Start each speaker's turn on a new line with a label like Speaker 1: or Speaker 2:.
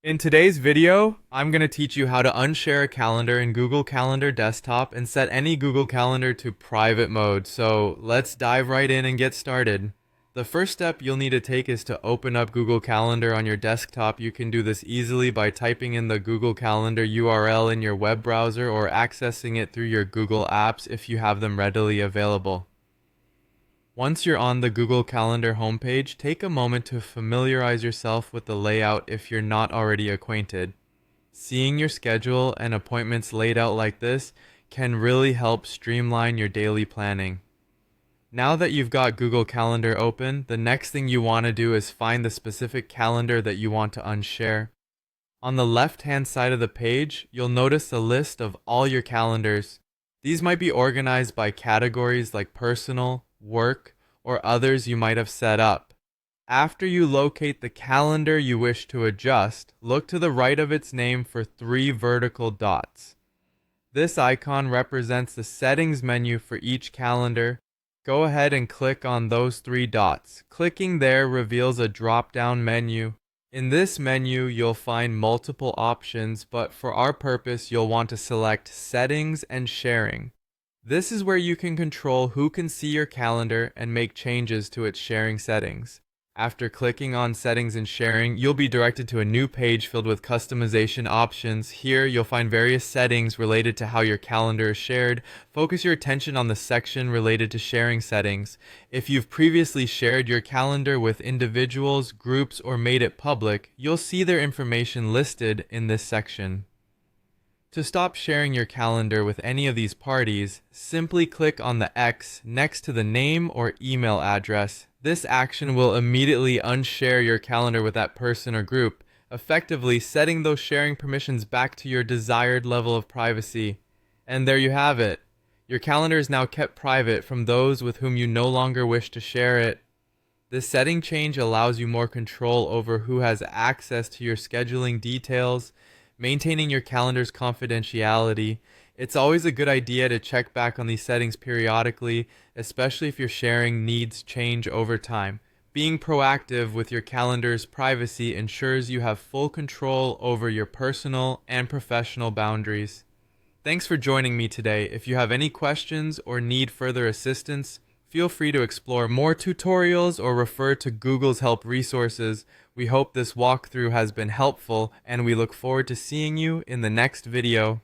Speaker 1: In today's video, I'm going to teach you how to unshare a calendar in Google Calendar Desktop and set any Google Calendar to private mode. So let's dive right in and get started. The first step you'll need to take is to open up Google Calendar on your desktop. You can do this easily by typing in the Google Calendar URL in your web browser or accessing it through your Google Apps if you have them readily available. Once you're on the Google Calendar homepage, take a moment to familiarize yourself with the layout if you're not already acquainted. Seeing your schedule and appointments laid out like this can really help streamline your daily planning. Now that you've got Google Calendar open, the next thing you want to do is find the specific calendar that you want to unshare. On the left-hand side of the page, you'll notice a list of all your calendars. These might be organized by categories like personal, work, or others you might have set up. After you locate the calendar you wish to adjust, look to the right of its name for 3 vertical dots. This icon represents the settings menu for each calendar. Go ahead and click on those 3 dots. Clicking there reveals a drop-down menu. In this menu, you'll find multiple options, but for our purpose, you'll want to select Settings and Sharing. This is where you can control who can see your calendar and make changes to its sharing settings. After clicking on Settings and Sharing, you'll be directed to a new page filled with customization options. Here, you'll find various settings related to how your calendar is shared. Focus your attention on the section related to sharing settings. If you've previously shared your calendar with individuals, groups, or made it public, you'll see their information listed in this section. To stop sharing your calendar with any of these parties, simply click on the X next to the name or email address. This action will immediately unshare your calendar with that person or group, effectively setting those sharing permissions back to your desired level of privacy. And there you have it. Your calendar is now kept private from those with whom you no longer wish to share it. This setting change allows you more control over who has access to your scheduling details, maintaining your calendar's confidentiality. It's always a good idea to check back on these settings periodically, especially if your sharing needs change over time. Being proactive with your calendar's privacy ensures you have full control over your personal and professional boundaries. Thanks for joining me today. If you have any questions or need further assistance, feel free to explore more tutorials or refer to Google's help resources. We hope this walkthrough has been helpful, and we look forward to seeing you in the next video.